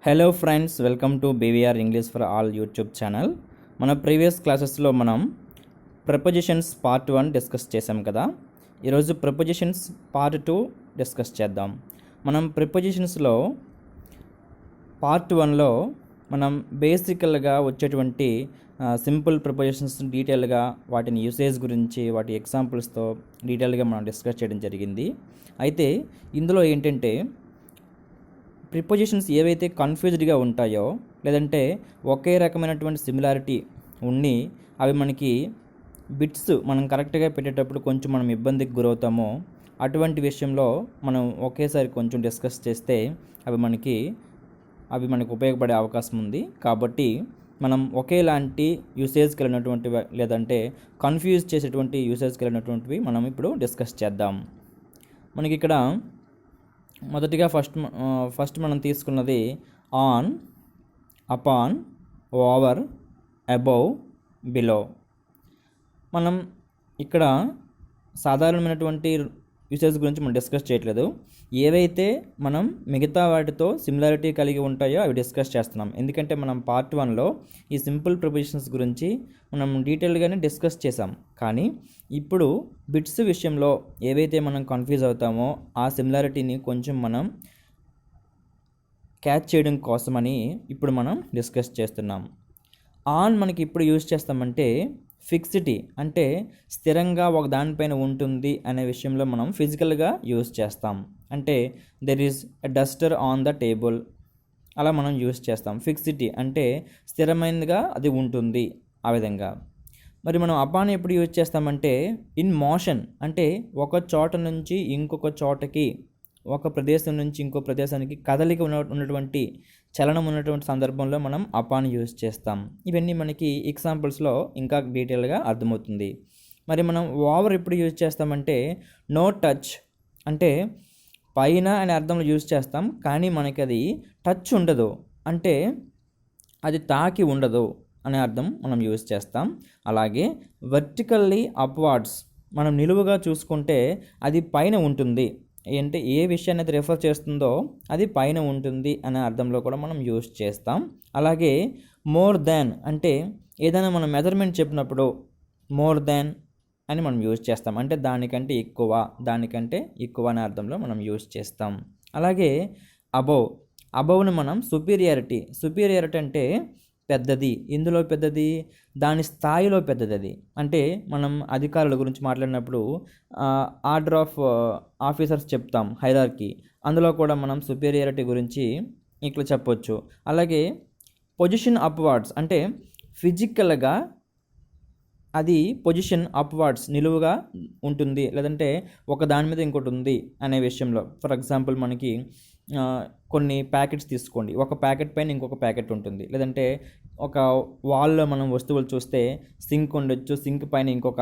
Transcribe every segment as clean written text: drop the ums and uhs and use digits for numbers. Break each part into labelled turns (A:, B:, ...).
A: Hello friends, welcome to BVR English for all YouTube channel. మన previous క్లాసెస్లో మనం prepositions part 1 discuss చేసాం కదా. ఈరోజు ప్రపోజిషన్స్ పార్ట్ 2 డిస్కస్ చేద్దాం. మనం ప్రపోజిషన్స్లో పార్ట్ 1లో మనం బేసికల్గా వచ్చేటువంటి సింపుల్ ప్రపోజిషన్స్ డీటెయిల్గా వాటిని యూసేజ్ గురించి వాటి ఎగ్జాంపుల్స్తో డీటెయిల్గా మనం డిస్కస్ చేయడం జరిగింది. అయితే ఇందులో ఏంటంటే ప్రిపోజిషన్స్ ఏవైతే కన్ఫ్యూజ్డ్గా ఉంటాయో లేదంటే ఒకే రకమైనటువంటి సిమిలారిటీ ఉండి అవి మనకి బిట్స్ మనం కరెక్ట్గా పెట్టేటప్పుడు కొంచెం మనం ఇబ్బందికి గురవుతామో అటువంటి విషయంలో మనం ఒకేసారి కొంచెం డిస్కస్ చేస్తే అవి మనకి ఉపయోగపడే అవకాశం ఉంది. కాబట్టి మనం ఒకేలాంటి యూసేజ్కి వెళ్ళినటువంటివి లేదంటే కన్ఫ్యూజ్ చేసేటువంటి యూసేజ్కి వెళ్ళినటువంటివి మనం ఇప్పుడు డిస్కస్ చేద్దాం. మనకి ఇక్కడ మొదటిగా ఫస్ట్ మనం తీసుకున్నది on, upon, over, above, below. మనం ఇక్కడ సాధారణమైనటువంటి యూసేజ్ గురించి మనం డిస్కస్ చేయట్లేదు. ఏవైతే మనం మిగతా వాటితో సిమిలారిటీ కలిగి ఉంటాయో అవి డిస్కస్ చేస్తున్నాం. ఎందుకంటే మనం పార్ట్ 1లో ఈ సింపుల్ ప్రపోజిషన్స్ గురించి మనం డీటెయిల్గానే డిస్కస్ చేసాం. కానీ ఇప్పుడు బిట్స్ విషయంలో ఏవైతే మనం కన్ఫ్యూజ్ అవుతామో ఆ సిమిలారిటీని కొంచెం మనం క్యాచ్ చేయడం కోసమని ఇప్పుడు మనం డిస్కస్ చేస్తున్నాం. ఆన్ మనకి ఇప్పుడు యూజ్ చేస్తామంటే ఫిక్సిటీ, అంటే స్థిరంగా ఒక దానిపైన ఉంటుంది అనే విషయంలో మనం ఫిజికల్గా యూజ్ చేస్తాం. అంటే there is a Duster on the table, అలా మనం యూజ్ చేస్తాం. ఫిక్సిటీ అంటే స్థిరమైనదిగా అది ఉంటుంది, ఆ విధంగా. మరి మనం అపాన్ ఎప్పుడు యూజ్ చేస్తామంటే ఇన్ మోషన్, అంటే ఒక చోట నుంచి ఇంకొక చోటకి, ఒక ప్రదేశం నుంచి ఇంకో ప్రదేశానికి కదలిక ఉన్నటువంటి చలనం ఉన్నటువంటి సందర్భంలో మనం అపాన్ యూజ్ చేస్తాం. ఇవన్నీ మనకి ఎగ్జాంపుల్స్లో ఇంకా డీటెయిల్గా అర్థమవుతుంది. మరి మనం ఓవర్ ఎప్పుడు యూజ్ చేస్తామంటే నో టచ్, అంటే పైన అనే అర్థంలో యూజ్ చేస్తాం, కానీ మనకి అది టచ్ ఉండదు, అంటే అది తాకి ఉండదు అనే అర్థం మనం యూజ్ చేస్తాం. అలాగే వర్టికల్లీ అప్వార్డ్స్, మనం నిలువుగా చూసుకుంటే అది పైన ఉంటుంది, అంటే ఏ విషయాన్ని అయితే రెఫర్ చేస్తుందో అది పైన ఉంటుంది అనే అర్థంలో కూడా మనం యూజ్ చేస్తాం. అలాగే మోర్ దాన్, అంటే ఏదైనా మనం మెజర్మెంట్ చెప్పినప్పుడు మోర్ దాన్ అని మనం యూజ్ చేస్తాం, అంటే దానికంటే ఎక్కువ అనే అర్థంలో మనం యూజ్ చేస్తాం. అలాగే అబౌవ్, అబౌవ్ని మనం సుపీరియారిటీ అంటే పెద్దది, ఇందులో పెద్దది, దాని స్థాయిలో పెద్దది. అది అంటే మనం అధికారుల గురించి మాట్లాడినప్పుడు ఆర్డర్ ఆఫ్ ఆఫీసర్స్ చెప్తాం, హైరార్కీ, అందులో కూడా మనం సుపీరియారిటీ గురించి ఇట్లా చెప్పొచ్చు. అలాగే పొజిషన్ అప్వార్డ్స్, అంటే ఫిజికల్గా అది పొజిషన్ అప్వార్డ్స్ నిలువుగా ఉంటుంది, లేదంటే ఒక దాని మీద ఇంకోటి ఉంది అనే విషయంలో. ఫర్ ఎగ్జాంపుల్ మనకి కొన్ని ప్యాకెట్స్ తీసుకోండి, ఒక ప్యాకెట్ పైన ఇంకొక ప్యాకెట్ ఉంటుంది, లేదంటే ఒక వాల్లో మనం వస్తువులు చూస్తే సింక్ ఉండొచ్చు, సింక్ పైన ఇంకొక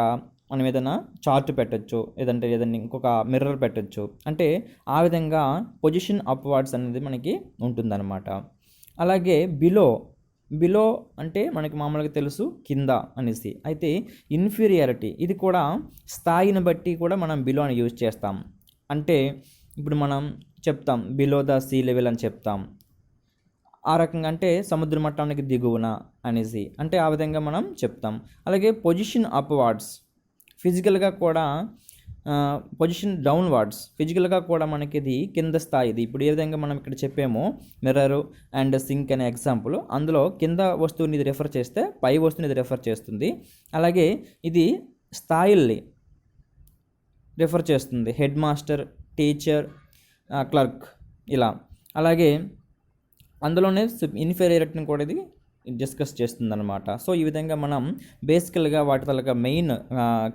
A: మనం ఏదైనా చార్ట్ పెట్టచ్చు, లేదంటే ఏదైనా ఇంకొక మిర్రర్ పెట్టచ్చు, అంటే ఆ విధంగా పొజిషన్ అప్వార్డ్స్ అనేది మనకి ఉంటుందన్నమాట. అలాగే బిలో అంటే మనకి మామూలుగా తెలుసు కింద అనేసి. అయితే ఇన్ఫీరియారిటీ, ఇది కూడా స్థాయిని బట్టి కూడా మనం బిలో అని యూజ్ చేస్తాం. అంటే ఇప్పుడు మనం చెప్తాం బిలో ద సీ లెవెల్ అని చెప్తాం, ఆ రకంగా, అంటే సముద్ర మట్టానికి దిగువన అనేసి, అంటే ఆ విధంగా మనం చెప్తాం. అలాగే పొజిషన్ అప్వార్డ్స్, ఫిజికల్గా కూడా పొజిషన్ డౌన్వార్డ్స్, ఫిజికల్గా కూడా మనకి ఇది కింద స్థాయిది. ఇప్పుడు ఏ విధంగా మనం ఇక్కడ చెప్పామో మిర్రర్ అండ్ సింక్ అనే ఎగ్జాంపుల్, అందులో కింద వస్తువుని ఇది రెఫర్ చేస్తే పై వస్తువుని ఇది రెఫర్ చేస్తుంది. అలాగే ఇది స్థాయిల్ని రెఫర్ చేస్తుంది, హెడ్ మాస్టర్, టీచర్, క్లర్క్, ఇలా. అలాగే అందులోనే ఇన్ఫీరియారిటీని కూడా ఇది డిస్కస్ చేస్తుంది అనమాట. సో ఈ విధంగా మనం బేసికల్గా వాటి తలక మెయిన్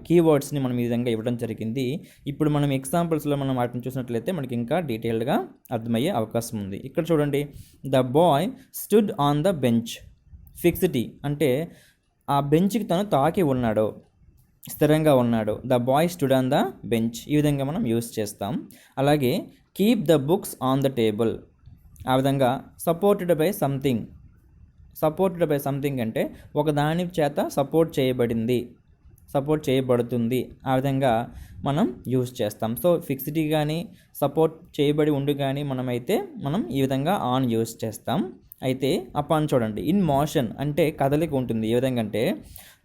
A: కీవర్డ్స్ని మనం ఈ విధంగా ఇవ్వడం జరిగింది. ఇప్పుడు మనం ఎగ్జాంపుల్స్లో మనం వాటిని చూసినట్లయితే మనకి ఇంకా డీటెయిల్డ్గా అర్థమయ్యే అవకాశం ఉంది. ఇక్కడ చూడండి, the boy stood on the bench. Fixity, అంటే ఆ బెంచ్కి తను తాకి ఉన్నాడు, స్థిరంగా ఉన్నాడు. The boy stood on the bench, ఈ విధంగా మనం యూస్ చేస్తాం. అలాగే keep the books on the table, ఆ విధంగా సపోర్టెడ్ బై సంథింగ్ అంటే ఒక దాని చేత సపోర్ట్ చేయబడింది, సపోర్ట్ చేయబడుతుంది. ఆ విధంగా మనం యూజ్ చేస్తాం. సో ఫిక్స్డ్ కానీ సపోర్ట్ చేయబడి ఉండి కానీ మనం ఈ విధంగా ఆన్ యూజ్ చేస్తాం. అయితే అపాన్ చూడండి, ఇన్ మోషన్ అంటే కదలిక ఉంటుంది. ఏ విధంగా అంటే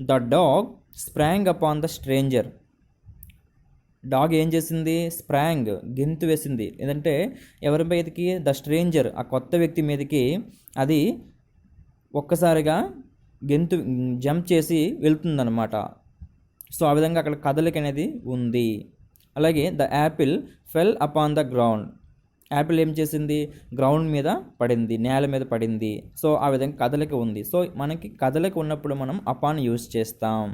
A: the dog sprang upon the stranger. Dog ఏం చేసింది? స్ప్రాంగ్, గెంతు వేసింది. లేదంటే ఎవరి మీదకి? ద స్ట్రేంజర్, ఆ కొత్త వ్యక్తి మీదకి అది ఒక్కసారిగా జంప్ చేసి వెళ్తుందన్నమాట. సో ఆ విధంగా అక్కడ కదలిక అనేది ఉంది. అలాగే the apple fell upon the ground. Apple ఏం చేసింది? గ్రౌండ్ మీద పడింది, నేల మీద పడింది. సో ఆ విధంగా కదలిక ఉంది. సో మనకి కదలిక ఉన్నప్పుడు మనం అపాన్ యూజ్ చేస్తాం.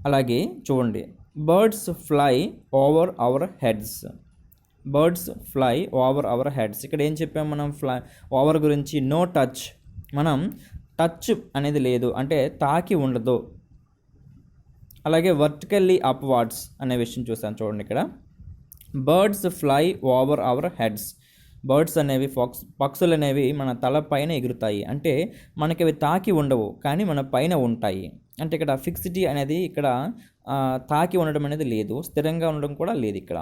A: అలాగే చూడండి, birds fly over our heads. Birds fly over our heads. ఇక్కడ ఏం చెప్పాం మనం? ఫ్లై ఓవర్ గురించి. నో టచ్, మనం టచ్ అనేది లేదు, అంటే తాకి ఉండదు. అలాగే వర్టికల్లీ అప్వార్డ్స్ అనే విషయం చూసాను చూడండి. ఇక్కడ birds fly over our heads. Birds అనేవి పక్షులు అనేవి మన తల పైన ఎగురుతాయి, అంటే మనకి అవి తాకి ఉండవు కానీ మన పైన ఉంటాయి. అంటే ఇక్కడ ఫిక్సిటీ అనేది ఇక్కడ తాకి ఉండడం అనేది లేదు, స్థిరంగా ఉండడం కూడా లేదు. ఇక్కడ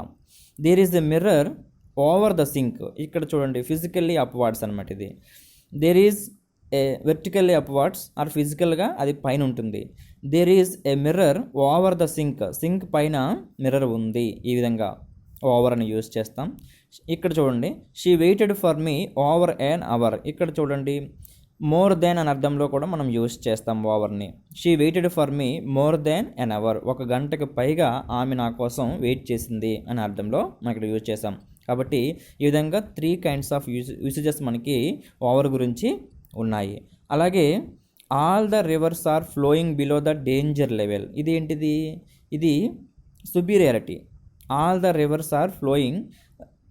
A: there is a mirror over the sink. ఇక్కడ చూడండి, ఫిజికల్లీ అప్వార్డ్స్ అనమాట ఇది. There is a vertically upwards or ఫిజికల్గా అది పైన ఉంటుంది. There is a mirror over the sink. Sink పైన మిర్రర్ ఉంది. ఈ విధంగా ఓవర్ అని యూజ్ చేస్తాం. ఇక్కడ చూడండి, she waited for me over an hour. ఇక్కడ చూడండి, మోర్ దెన్ అని అర్థంలో కూడా మనం యూజ్ చేస్తాం ఓవర్ని. She waited for me more than an hour. 1 గంటకు పైగా ఆమె నా కోసం వెయిట్ చేసింది అని అర్థంలో మనం ఇక్కడ యూజ్ చేసాం. కాబట్టి ఈ విధంగా 3 కైండ్స్ ఆఫ్ యూసేజెస్ మనకి ఓవర్ గురించి ఉన్నాయి. అలాగే all the rivers are flowing below the danger level. ఇది ఏంటిది? ఇది superiority. All the rivers are flowing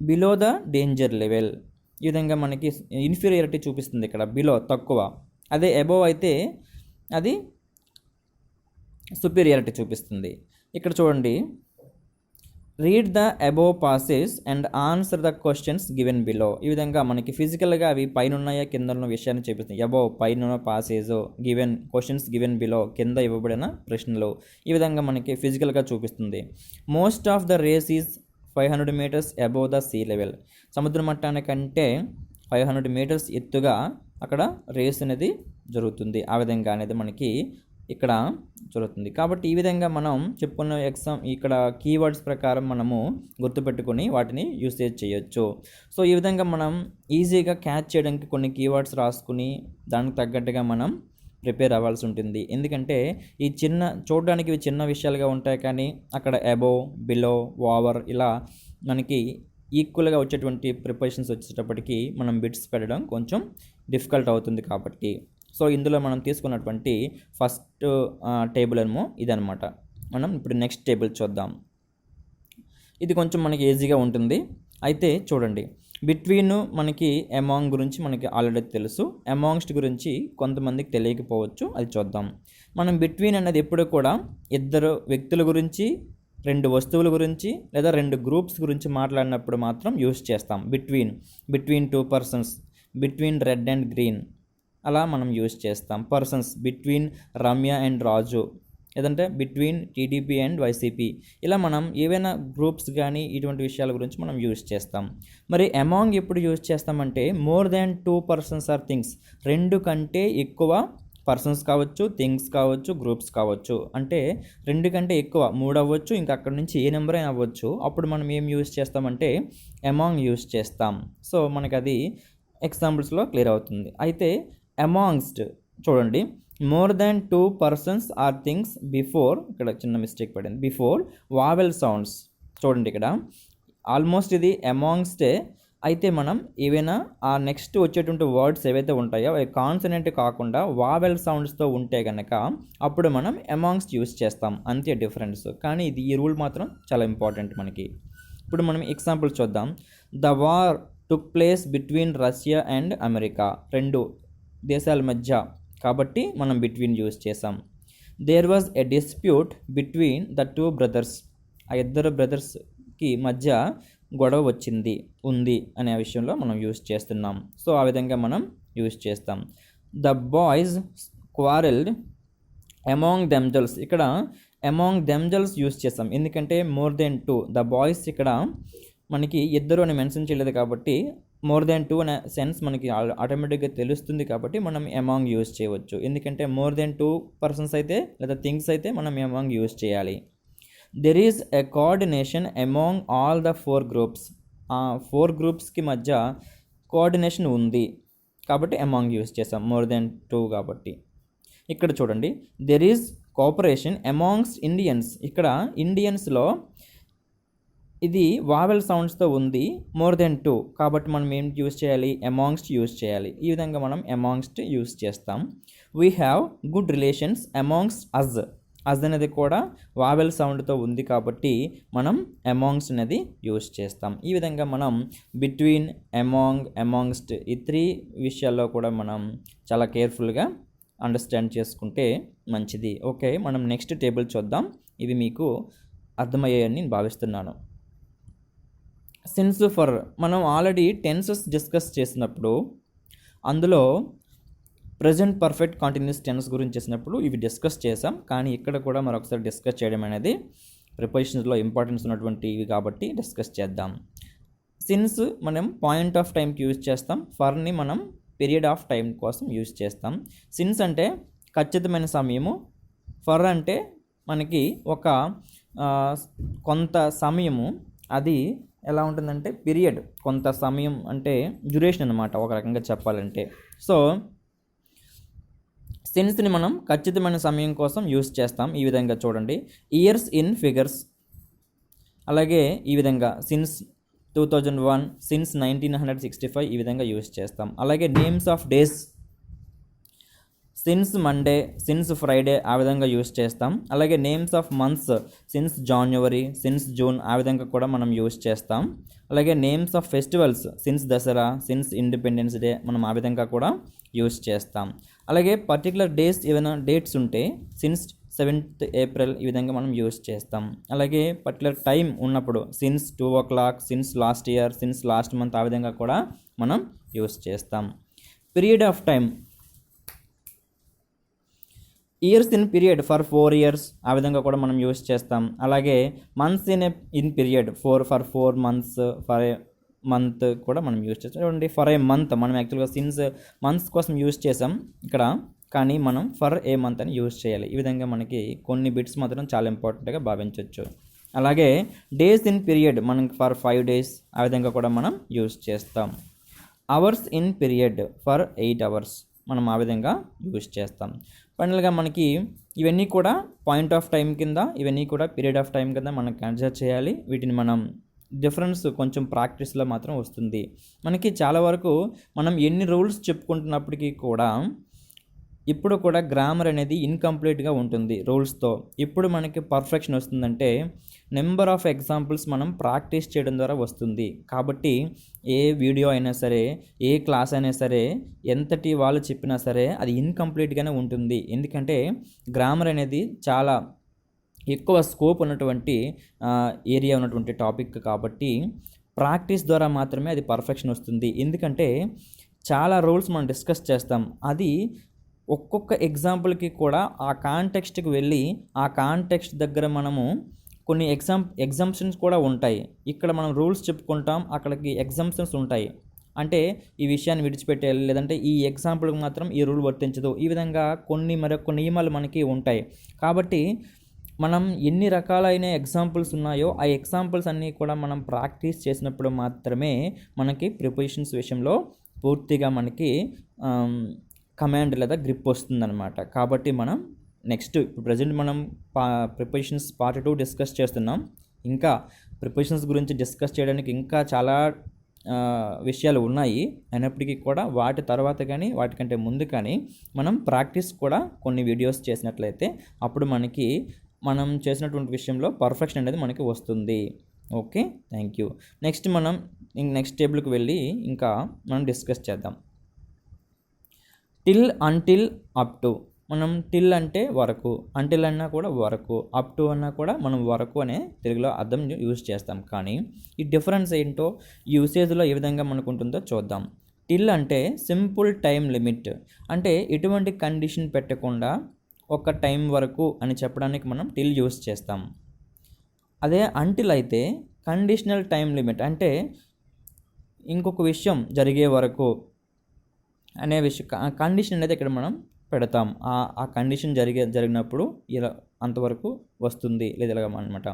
A: below the danger level. ఈ విధంగా మనకి ఇన్ఫీరియారిటీ చూపిస్తుంది. ఇక్కడ బిలో తక్కువ, అదే అబోవ్ అయితే అది సుపీరియారిటీ చూపిస్తుంది. ఇక్కడ చూడండి, read the above passage and answer the questions given below. ఈ విధంగా మనకి ఫిజికల్గా అవి పైన ఉన్నాయా కింద ఉన్న విషయాన్ని చూపిస్తుంది. అబోవ్ పైన passage, given questions given below కింద ఇవ్వబడిన ప్రశ్నలు. ఈ విధంగా మనకి ఫిజికల్గా చూపిస్తుంది. Most of the race is 500 meters above the sea level. సముద్ర మట్టానికంటే 500 మీటర్స్ ఎత్తుగా అక్కడ రేస్ అనేది జరుగుతుంది. ఆ విధంగా అనేది మనకి ఇక్కడ జరుగుతుంది. కాబట్టి ఈ విధంగా మనం చెప్పుకున్న ఇక్కడ కీవర్డ్స్ ప్రకారం మనము గుర్తుపెట్టుకొని వాటిని యూసేజ్ చేయొచ్చు. సో ఈ విధంగా మనం ఈజీగా క్యాచ్ చేయడానికి కొన్ని కీవర్డ్స్ రాసుకుని దానికి తగ్గట్టుగా మనం ప్రిపేర్ అవ్వాల్సి ఉంటుంది. ఎందుకంటే ఈ చూడడానికి ఇవి చిన్న విషయాలుగా ఉంటాయి, కానీ అక్కడ అబోవ్, బిలో, ఓవర్ ఇలా మనకి ఈక్వల్గా వచ్చేటువంటి ప్రిపరేషన్స్ వచ్చేటప్పటికి మనం బిట్స్ పెట్టడం కొంచెం డిఫికల్ట్ అవుతుంది. కాబట్టి సో ఇందులో మనం తీసుకున్నటువంటి ఫస్ట్ టేబుల్ ఏమో ఇదనమాట. మనం ఇప్పుడు నెక్స్ట్ టేబుల్ చూద్దాం. ఇది కొంచెం మనకి ఈజీగా ఉంటుంది. అయితే చూడండి, బిట్వీన్ మనకి అమాంగ్ గురించి మనకి ఆల్రెడీ తెలుసు, అమాంగ్స్ట్ గురించి కొంతమందికి తెలియకపోవచ్చు, అది చూద్దాం. మనం బిట్వీన్ అనేది ఎప్పుడు కూడా 2 వ్యక్తుల గురించి, 2 వస్తువుల గురించి లేదా 2 గ్రూప్స్ గురించి మాట్లాడినప్పుడు మాత్రం యూజ్ చేస్తాం. Between 2 persons, between red and green అలా మనం యూజ్ చేస్తాం. పర్సన్స్ బిట్వీన్ రమ్య అండ్ రాజు, లేదంటే బిట్వీన్ టీడీపీ అండ్ వైసీపీ, ఇలా మనం ఏవైనా గ్రూప్స్ కానీ ఇటువంటి విషయాల గురించి మనం యూజ్ చేస్తాం. మరి అమాంగ్ ఎప్పుడు యూజ్ చేస్తామంటే more than 2 persons or things. 2 కంటే ఎక్కువ పర్సన్స్ కావచ్చు, థింగ్స్ కావచ్చు, గ్రూప్స్ కావచ్చు. అంటే 2 కంటే ఎక్కువ, 3 అవ్వచ్చు, ఇంకా అక్కడ నుంచి ఏ నెంబర్ అయినా అవ్వచ్చు. అప్పుడు మనం ఏం యూజ్ చేస్తామంటే అమాంగ్ యూజ్ చేస్తాం. సో మనకు అది ఎగ్జాంపుల్స్లో క్లియర్ అవుతుంది. అయితే అమాంగ్స్ట్ చూడండి, more than 2 persons or things before, ఇక్కడ చిన్న మిస్టేక్ పడింది, బిఫోర్ వావెల్ సౌండ్స్. చూడండి ఇక్కడ ఆల్మోస్ట్ ఇది అమాంగ్స్టే. అయితే మనం ఏవైనా ఆ నెక్స్ట్ వచ్చేటువంటి వర్డ్స్ ఏవైతే ఉంటాయో అవి కాన్సనెంట్ కాకుండా వావెల్ సౌండ్స్తో ఉంటే కనుక అప్పుడు మనం అమాంగ్స్ట్ యూజ్ చేస్తాం. అంతే డిఫరెన్స్. కానీ ఈ రూల్ మాత్రం చాలా ఇంపార్టెంట్ మనకి. ఇప్పుడు మనం ఎగ్జాంపుల్ చూద్దాం. The war took place between Russia and America. 2 దేశాల మధ్య, కాబట్టి మనం బిట్వీన్ యూజ్ చేసాం. There was a dispute between the 2 brothers. ఆ 2 బ్రదర్స్కి మధ్య గొడవ ఉంది అనే విషయంలో మనం యూజ్ చేస్తున్నాం. సో ఆ విధంగా మనం యూజ్ చేస్తాం. ద బాయ్స్ క్వారెల్డ్ అమాంగ్ దెమ్జెల్స్, ఇక్కడ అమాంగ్ దెమ్జెల్స్ యూస్ చేస్తాం ఎందుకంటే మోర్ దెన్ 2 ద బాయ్స్ ఇక్కడ మనకి ఇద్దరు అని మెన్షన్ చేయలేదు కాబట్టి మోర్ దెన్ 2 అనే సెన్స్ మనకి ఆటోమేటిక్గా తెలుస్తుంది కాబట్టి మనం అమాంగ్ యూస్ చేయవచ్చు. ఎందుకంటే మోర్ దెన్ 2 పర్సన్స్ అయితే లేదా థింగ్స్ అయితే మనం అమాంగ్ యూస్ చేయాలి. There is a coordination among all the 4 groups, ఆ 4 గ్రూప్స్కి మధ్య కోఆర్డినేషన్ ఉంది కాబట్టి అమాంగ్ యూస్ చేస్తాం మోర్ దెన్ 2 కాబట్టి. ఇక్కడ చూడండి, there is cooperation amongst Indians, ఇక్కడ ఇండియన్స్లో ఇది వావెల్ సౌండ్స్తో ఉంది మోర్ దెన్ 2 కాబట్టి మనం ఏం యూస్ చేయాలి, అమాంగ్స్ట్ యూస్ చేయాలి. ఈ విధంగా మనం అమాంగ్స్ట్ యూస్ చేస్తాం. We have good relations amongst us, us అనేది కూడా వావెల్ సౌండ్తో ఉంది కాబట్టి మనం అమాంగ్స్ట్ అనేది యూస్ చేస్తాం. ఈ విధంగా మనం బిట్వీన్, అమాంగ్, అమాంగ్స్ట్ ఈ 3 విషయాల్లో కూడా మనం చాలా కేర్ఫుల్గా అండర్స్టాండ్ చేసుకుంటే మంచిది. ఓకే, మనం నెక్స్ట్ టేబుల్ చూద్దాం. ఇవి మీకు అర్థమయ్యాయని నేను భావిస్తున్నాను. సిన్స్ ఫర్, మనం ఆల్రెడీ టెన్సెస్ డిస్కస్ చేసినప్పుడు అందులో ప్రజెంట్ పర్ఫెక్ట్ కంటిన్యూస్ టెన్స్ గురించి చేసినప్పుడు ఇవి డిస్కస్ చేసాం, కానీ ఇక్కడ కూడా మరొకసారి డిస్కస్ చేయడం అనేది ప్రిపోజిషన్స్లో ఇంపార్టెన్స్ ఉన్నటువంటి ఇవి కాబట్టి డిస్కస్ చేద్దాం. సిన్స్ మనం పాయింట్ ఆఫ్ టైంకి యూజ్ చేస్తాం, ఫర్ని మనం పీరియడ్ ఆఫ్ టైం కోసం యూజ్ చేస్తాం. సిన్స్ అంటే ఖచ్చితమైన సమయము, ఫర్ అంటే మనకి ఒక కొంత సమయము, అది ఎలా ఉంటుందంటే పీరియడ్, కొంత సమయం అంటే డ్యూరేషన్ అనమాట ఒక రకంగా చెప్పాలంటే. సో సిన్స్ని మనం ఖచ్చితమైన సమయం కోసం యూజ్ చేస్తాం. ఈ విధంగా చూడండి, ఇయర్స్ ఇన్ ఫిగర్స్, అలాగే ఈ విధంగా సిన్స్ 2001, సిన్స్ 1965 ఈ విధంగా యూజ్ చేస్తాం. అలాగే names of days, since Monday, since Friday ఆ విధంగా యూజ్ చేస్తాం. అలాగే names of months, since January, since June ఆ విధంగా కూడా మనం యూజ్ చేస్తాం. అలాగే names of festivals, since Dasara, since independence day మనం ఆ విధంగా కూడా యూజ్ చేస్తాం. అలాగే పర్టికులర్ డేస్ ఏమైనా డేట్స్ ఉంటే సిన్స్ 7th ఏప్రిల్ ఈ విధంగా మనం యూజ్ చేస్తాం. అలాగే పర్టికులర్ టైం ఉన్నప్పుడు since 2 o'clock, since last year, since last month ఆ విధంగా కూడా మనం యూజ్ చేస్తాం. Period of time, years in period for 4 years ఆ విధంగా కూడా మనం యూజ్ చేస్తాం. అలాగే months in period for 4 months, for a month కూడా మనం యూజ్ చేస్తాం. చూడండి, ఫర్ ఏ మంత్ మనం యాక్చువల్గా సిన్స్ మంత్స్ కోసం యూజ్ చేసాం ఇక్కడ, కానీ మనం ఫర్ ఏ మంత్ అని యూజ్ చేయాలి. ఈ విధంగా మనకి కొన్ని బిట్స్ మాత్రం చాలా ఇంపార్టెంట్గా భావించవచ్చు. అలాగే డేస్ ఇన్ పీరియడ్ మనం ఫర్ 5 days ఆ విధంగా కూడా మనం యూజ్ చేస్తాం. Hours in period for 8 hours మనం ఆ విధంగా యూజ్ చేస్తాం. ఫైనల్గా మనకి ఇవన్నీ కూడా పాయింట్ ఆఫ్ టైం కింద, ఇవన్నీ కూడా పీరియడ్ ఆఫ్ టైం కింద మనం కన్సిడర్ చేయాలి. వీటిని మనం డిఫరెన్స్ కొంచెం ప్రాక్టీస్లో మాత్రం వస్తుంది. మనకి చాలా వరకు మనం ఎన్ని రూల్స్ చెప్పుకుంటున్నప్పటికీ కూడా ఇప్పుడు కూడా గ్రామర్ అనేది ఇన్కంప్లీట్గా ఉంటుంది రూల్స్తో. ఇప్పుడు మనకి పర్ఫెక్షన్ వస్తుందంటే నెంబర్ ఆఫ్ ఎగ్జాంపుల్స్ మనం ప్రాక్టీస్ చేయడం ద్వారా వస్తుంది. కాబట్టి ఏ వీడియో అయినా సరే, ఏ క్లాస్ అయినా సరే, ఎంతటి వాళ్ళు చెప్పినా సరే అది ఇన్కంప్లీట్గానే ఉంటుంది. ఎందుకంటే గ్రామర్ అనేది చాలా ఎక్కువ స్కోప్ ఉన్నటువంటి ఏరియా ఉన్నటువంటి టాపిక్ కాబట్టి ప్రాక్టీస్ ద్వారా మాత్రమే అది పర్ఫెక్షన్ వస్తుంది. ఎందుకంటే చాలా రూల్స్ మనం డిస్కస్ చేస్తాం, అది ఒక్కొక్క ఎగ్జాంపుల్కి కూడా ఆ కాంటెక్స్ట్కి వెళ్ళి ఆ కాంటెక్స్ట్ దగ్గర మనము కొన్ని ఎగ్జాంప్షన్స్ కూడా ఉంటాయి. ఇక్కడ మనం రూల్స్ చెప్పుకుంటాం, అక్కడికి ఎగ్జాంప్షన్స్ ఉంటాయి. అంటే ఈ విషయాన్ని విడిచిపెట్టేయాలి, లేదంటే ఈ ఎగ్జాంపుల్కి మాత్రం ఈ రూల్ వర్తించదు, ఈ విధంగా మరొక నియమాలు మనకి ఉంటాయి. కాబట్టి మనం ఎన్ని రకాలైన ఎగ్జాంపుల్స్ ఉన్నాయో ఆ ఎగ్జాంపుల్స్ అన్నీ కూడా మనం ప్రాక్టీస్ చేసినప్పుడు మాత్రమే మనకి ప్రిపోజిషన్స్ విషయంలో పూర్తిగా మనకి కమాండ్ లేదా గ్రిప్ వస్తుందన్నమాట. కాబట్టి మనం నెక్స్ట్ ఇప్పుడు ప్రజెంట్ మనం ప్రిపోజిషన్స్ పార్ట్ 2 డిస్కస్ చేస్తున్నాం. ఇంకా ప్రిపోజిషన్స్ గురించి డిస్కస్ చేయడానికి ఇంకా చాలా విషయాలు ఉన్నాయి. అయినప్పటికీ కూడా వాటి తర్వాత కానీ వాటికంటే ముందు కానీ మనం ప్రాక్టీస్ కూడా కొన్ని వీడియోస్ చేసినట్లయితే అప్పుడు మనకి మనం చేసినటువంటి విషయంలో పర్ఫెక్షన్ అనేది మనకి వస్తుంది. Okay, thank you. నెక్స్ట్ మనం నెక్స్ట్ టేబుల్కి వెళ్ళి ఇంకా మనం డిస్కస్ చేద్దాం. Till, until, up to. మనం టిల్ అంటే వరకు, అంటిల్ అన్నా కూడా వరకు, అప్ టు అన్నా కూడా మనం వరకు అనే తెలుగులో అర్థం యూజ్ చేస్తాం. కానీ ఈ డిఫరెన్స్ ఏంటో యూసేజ్లో ఏ విధంగా మనకు ఉంటుందో చూద్దాం. టిల్ అంటే సింపుల్ టైం లిమిట్, అంటే ఎటువంటి కండిషన్ పెట్టకుండా ఒక టైం వరకు అని చెప్పడానికి మనం టిల్ యూస్ చేస్తాం. అదే అంటిల్ అయితే కండిషనల్ టైం లిమిట్, అంటే ఇంకొక విషయం జరిగే వరకు అనే విషయం కండిషన్ అనేది ఇక్కడ మనం పెడతాం. ఆ కండిషన్ జరిగినప్పుడు ఇలా అంతవరకు వస్తుంది లేదా ఇలాగ అనమాట.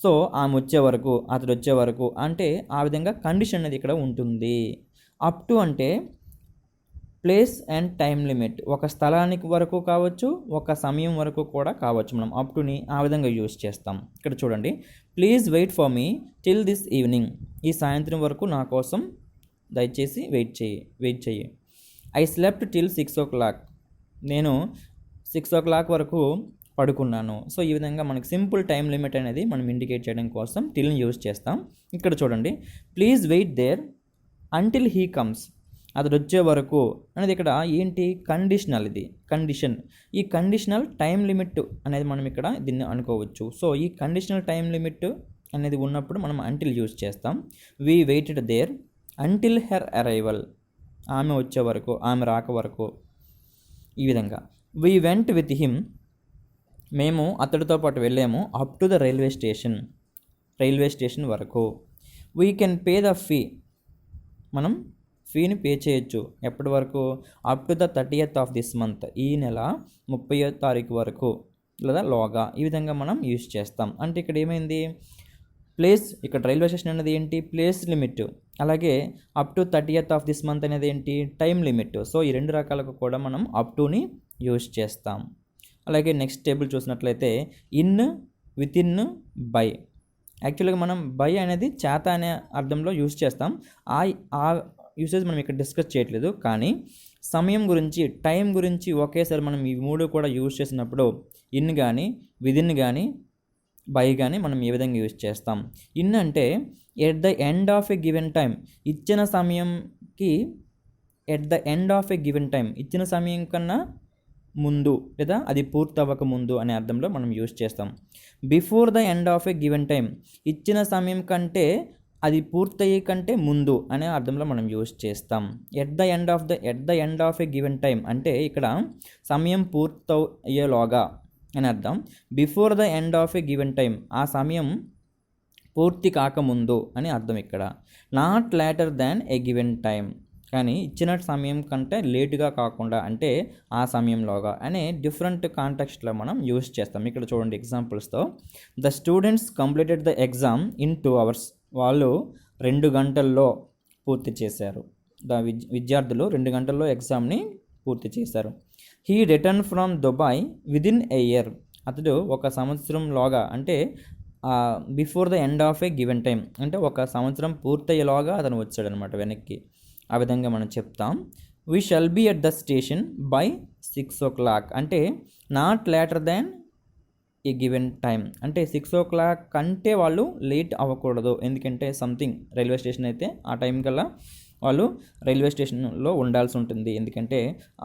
A: సో ఆమె వచ్చే వరకు, అతడు వచ్చే వరకు అంటే ఆ విధంగా కండిషన్ అనేది ఇక్కడ ఉంటుంది. అప్ టు అంటే ప్లేస్ అండ్ టైం లిమిట్, ఒక స్థలానికి వరకు కావచ్చు, ఒక సమయం వరకు కూడా కావచ్చు. మనం అప్ టుని ఆ విధంగా యూజ్ చేస్తాం. ఇక్కడ చూడండి, please wait for me till this evening, ఈ సాయంత్రం వరకు నా కోసం దయచేసి వెయిట్ చెయ్యి. ఐ స్లెప్ట్ టిల్ 6 o'clock, నేను 6 o'clock వరకు పడుకున్నాను. సో ఈ విధంగా మనకి సింపుల్ టైం లిమిట్ అనేది మనం ఇండికేట్ చేయడం కోసం టిల్ని యూజ్ చేస్తాం. ఇక్కడ చూడండి, please wait there until he comes, అతడు వచ్చే వరకు అనేది ఇక్కడ ఏంటి, కండిషనల్, ఇది కండిషన్. ఈ కండిషనల్ టైం లిమిట్ అనేది మనం ఇక్కడ దీన్ని అనుకోవచ్చు. సో ఈ కండిషనల్ టైం లిమిట్ అనేది ఉన్నప్పుడు మనం అంటిల్ యూజ్ చేస్తాం. We waited there until her arrival, ఆమె వచ్చే వరకు, ఆమె రాక వరకు. ఈ విధంగా వీ వెంట్ విత్ హిమ్, మేము అతడితో పాటు వెళ్ళాము. Up to the railway station వరకు. We can pay the fee, మనం ఫీని పే చేయొచ్చు. ఎప్పటి వరకు, up to the 30th of this month, ఈ నెల 30వ తారీఖు వరకు లేదా లోగా. ఈ విధంగా మనం యూజ్ చేస్తాం. అంటే ఇక్కడ ఏమైంది, ప్లేస్, ఇక్కడ రైల్వే స్టేషన్ అనేది ఏంటి, ప్లేస్ లిమిట్. అలాగే up to 30th of this month అనేది ఏంటి, టైం లిమిట్. సో ఈ రెండు రకాలకు కూడా మనం అప్ టుని యూజ్ చేస్తాం. అలాగే నెక్స్ట్ టేబుల్ చూసినట్లయితే ఇన్, విత్ ఇన్, బై. యాక్చువల్గా మనం బై అనేది చేత అనే అర్థంలో యూజ్ చేస్తాం. ఆ యూసేజ్ మనం ఇక్కడ డిస్కస్ చేయట్లేదు. కానీ సమయం గురించి, టైం గురించి ఒకేసారి మనం ఈ మూడు కూడా యూజ్ చేసినప్పుడు ఇన్ కానీ, విదిన్ కానీ, బై కానీ మనం ఏ విధంగా యూజ్ చేస్తాం. ఇన్ అంటే at the end of a given time, ఇచ్చిన సమయంకి, at the end of a given time, ఇచ్చిన సమయం కన్నా ముందు లేదా అది పూర్తవ్వక ముందు అనే అర్థంలో మనం యూజ్ చేస్తాం. Before the end of a given time, ఇచ్చిన సమయం కంటే అది పూర్తయ్యే కంటే ముందు అనే అర్థంలో మనం యూజ్ చేస్తాం. At the end of a given time అంటే ఇక్కడ సమయం పూర్తయ్యేలోగా అని అర్థం. Before the end of a given time, ఆ సమయం పూర్తి కాకముందు అని అర్థం ఇక్కడ. Not later than a given time, కానీ ఇచ్చిన సమయం కంటే లేటుగా కాకుండా అంటే ఆ సమయంలోగా అనే డిఫరెంట్ కాంటెక్స్ట్లో మనం యూజ్ చేస్తాం. ఇక్కడ చూడండి ఎగ్జాంపుల్స్తో, the students completed the exam in 2 hours, వాళ్ళు 2 గంటల్లో పూర్తి చేశారు. విద్యార్థులు 2 గంటల్లో ఎగ్జామ్ని పూర్తి చేశారు. He return from Dubai within a year, అతడు 1 సంవత్సరంలోగా అంటే before the end of A given time అంటే 1 సంవత్సరం పూర్తయ్యేలోగా అతను వచ్చాడు అనమాట వెనక్కి. ఆ విధంగా మనం చెప్తాం. We shall be at the station by 6 o'clock అంటే not later than a given time, అంటే 6 o'clock కంటే వాళ్ళు లేట్ అవ్వకూడదు. ఎందుకంటే సంథింగ్ రైల్వే స్టేషన్ అయితే ఆ టైం కల్లా వాళ్ళు రైల్వే స్టేషన్లో ఉండాల్సి ఉంటుంది. ఎందుకంటే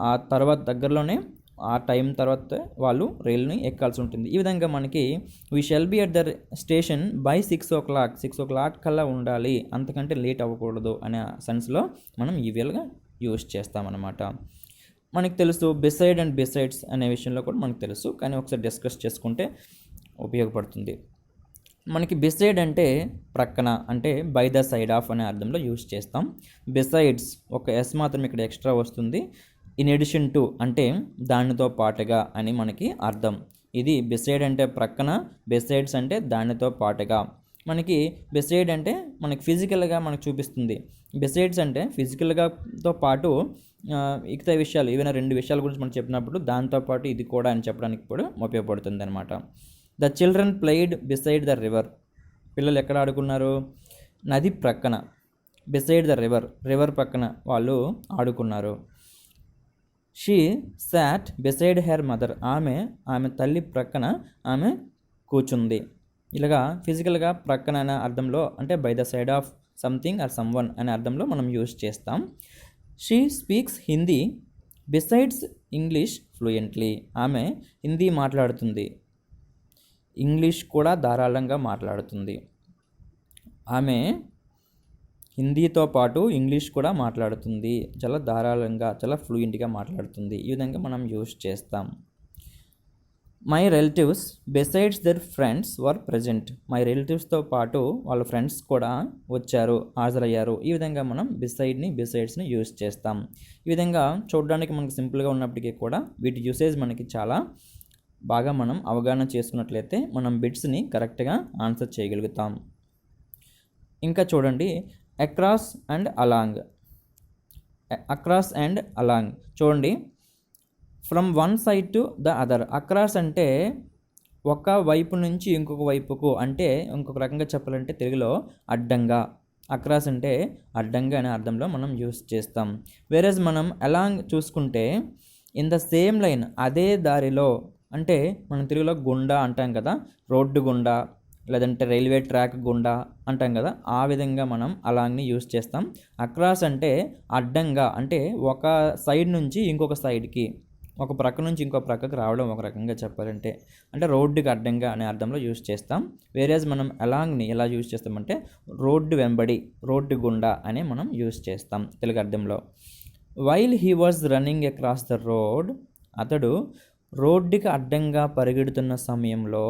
A: ఆ తర్వాత దగ్గరలోనే ఆ టైం తర్వాత వాళ్ళు రైలుని ఎక్కాల్సి ఉంటుంది. ఈ విధంగా మనకి we shall be at the station by 6 o'clock, 6 o'clock కల్లా ఉండాలి, అంతకంటే లేట్ అవ్వకూడదు అనే సెన్స్లో మనం ఈ విధంగా యూజ్ చేస్తామన్నమాట. మనకు తెలుసు బిసైడ్ అండ్ బిసైడ్స్ అనే విషయంలో కూడా మనకు తెలుసు, కానీ ఒకసారి డిస్కస్ చేసుకుంటే ఉపయోగపడుతుంది. మనకి బిసైడ్ అంటే ప్రక్కన, అంటే బై ద సైడ్ ఆఫ్ అనే అర్థంలో యూజ్ చేస్తాం. బిసైడ్స్ ఒక ఎస్ మాత్రం ఇక్కడ ఎక్స్ట్రా వస్తుంది. ఇన్ ఎడిషన్ టు అంటే దానితో పాటుగా అని మనకి అర్థం. ఇది బిసైడ్ అంటే ప్రక్కన, బిసైడ్స్ అంటే దానితో పాటుగా. మనకి బిసైడ్ అంటే మనకి ఫిజికల్గా మనకు చూపిస్తుంది, బిసైడ్స్ అంటే ఫిజికల్గాతో పాటు మిగతా విషయాలు ఏవైనా 2 విషయాల గురించి మనం చెప్పినప్పుడు దాంతోపాటు ఇది కూడా అని చెప్పడానికి కూడా ఉపయోగపడుతుంది అనమాట. The children played beside the river, పిల్లలు ఎక్కడ ఆడుకున్నారు, నది ప్రక్కన. బిసైడ్ ద రివర్ పక్కన వాళ్ళు ఆడుకున్నారు. She sat beside her mother, ఆమె తల్లి ప్రక్కన ఆమె కూర్చుంది. ఇలాగా ఫిజికల్గా ప్రక్కన అనే అర్థంలో అంటే by the side of something or someone అనే అర్థంలో మనం యూజ్ చేస్తాం. She speaks Hindi besides English fluently, ఆమె హిందీ మాట్లాడుతుంది, ఇంగ్లీష్ కూడా ధారాళంగా మాట్లాడుతుంది. ఆమె హిందీతో పాటు ఇంగ్లీష్ కూడా మాట్లాడుతుంది, చాలా ధారాళంగా, చాలా ఫ్లూయెంట్గా మాట్లాడుతుంది. ఈ విధంగా మనం యూజ్ చేస్తాం. My relatives besides their friends were present. My రిలేటివ్స్తో పాటు వాళ్ళ ఫ్రెండ్స్ కూడా వచ్చారు, హాజరయ్యారు. ఈ విధంగా మనం బిసైడ్స్ని యూజ్ చేస్తాం. ఈ విధంగా చూడడానికి మనకు సింపుల్గా ఉన్నప్పటికీ కూడా వీటి యూసేజ్ మనకి చాలా బాగా మనం అవగాహన చేసుకున్నట్లయితే మనం బిట్స్ని కరెక్ట్గా ఆన్సర్ చేయగలుగుతాం. ఇంకా చూడండి, across and along. Across and along చూడండి, from one side to the other. Across అంటే ఒక వైపు నుంచి ఇంకొక వైపుకు, అంటే ఇంకొక రకంగా చెప్పాలంటే తెలుగులో అడ్డంగా. అక్రాస్ అంటే అడ్డంగా అనే అర్థంలో మనం యూస్ చేస్తాం. వేరేజ్ మనం అలాంగ్ చూసుకుంటే ఇన్ ద సేమ్ లైన్, అదే దారిలో, అంటే మనం తెలుగులో గుండా అంటాం కదా, రోడ్డు గుండా లేదంటే రైల్వే ట్రాక్ గుండా అంటాం కదా, ఆ విధంగా మనం అలాంగ్ని యూస్ చేస్తాం. అక్రాస్ అంటే అడ్డంగా, అంటే ఒక సైడ్ నుంచి ఇంకొక సైడ్కి, ఒక ప్రక్క నుంచి ఇంకో ప్రక్కకు రావడం ఒక రకంగా చెప్పాలంటే, అంటే రోడ్డుకి అడ్డంగా అనే అర్థంలో యూస్ చేస్తాం. వేరేజ్ మనం అలాంగ్ని ఎలా యూస్ చేస్తామంటే రోడ్డు వెంబడి, రోడ్డు గుండా అనే మనం యూస్ చేస్తాం తెలుగు అర్థంలో. While he was running across the road. అతడు రోడ్డుకి అడ్డంగా పరిగెడుతున్న సమయంలో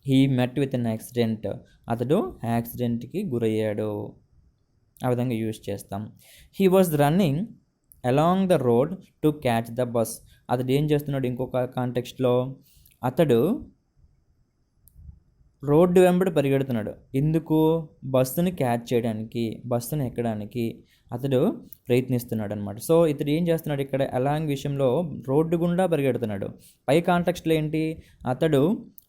A: he met with an accident. అతడు యాక్సిడెంట్కి గురయ్యాడు. ఆ విధంగా యూజ్ చేస్తాం. He was running along the road to catch the bus. అతడు ఏం చేస్తున్నాడు ఇంకొక కాంటెక్స్ట్లో, అతడు రోడ్డు వెంబడి పరిగెడుతున్నాడు. ఎందుకు? బస్సుని క్యాచ్ చేయడానికి, బస్సుని ఎక్కడానికి అతడు ప్రయత్నిస్తున్నాడు అనమాట. సో ఇతడు ఏం చేస్తున్నాడు ఇక్కడ, అలాంగ్ విషయంలో రోడ్డు గుండా పరిగెడుతున్నాడు. పై కాంటెక్స్ట్లో ఏంటి, అతడు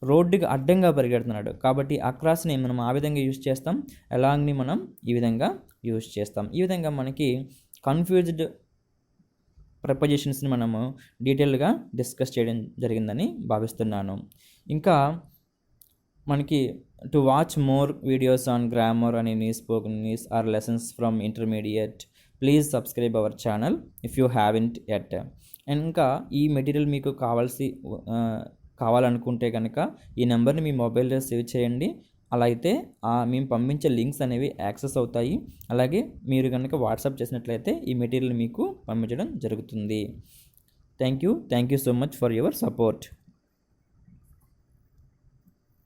A: రోడ్డుకి అడ్డంగా పరిగెడుతున్నాడు. కాబట్టి అక్రాస్ని మనం ఆ విధంగా యూజ్ చేస్తాం, అలాంగ్ని మనం ఈ విధంగా యూజ్ చేస్తాం. ఈ విధంగా మనకి కన్ఫ్యూజ్డ్ ప్రపోజిషన్స్ని మనము డీటెయిల్గా డిస్కస్ చేయడం జరిగిందని భావిస్తున్నాను. ఇంకా మనకి to watch more videos on grammar and English, spoken English are lessons from intermediate, please subscribe our channel if you haven't at. And ఇంకా ఈ మెటీరియల్ మీకు కావాలనుకుంటే కనుక ఈ నెంబర్ని మీ మొబైల్లో సేవ్ చేయండి. అలా అయితే మేము పంపించే లింక్స్ అనేవి యాక్సెస్ అవుతాయి. అలాగే మీరు కనుక వాట్సాప్ చేసినట్లయితే ఈ మెటీరియల్ మీకు పంపించడం జరుగుతుంది. Thank you so much for your support.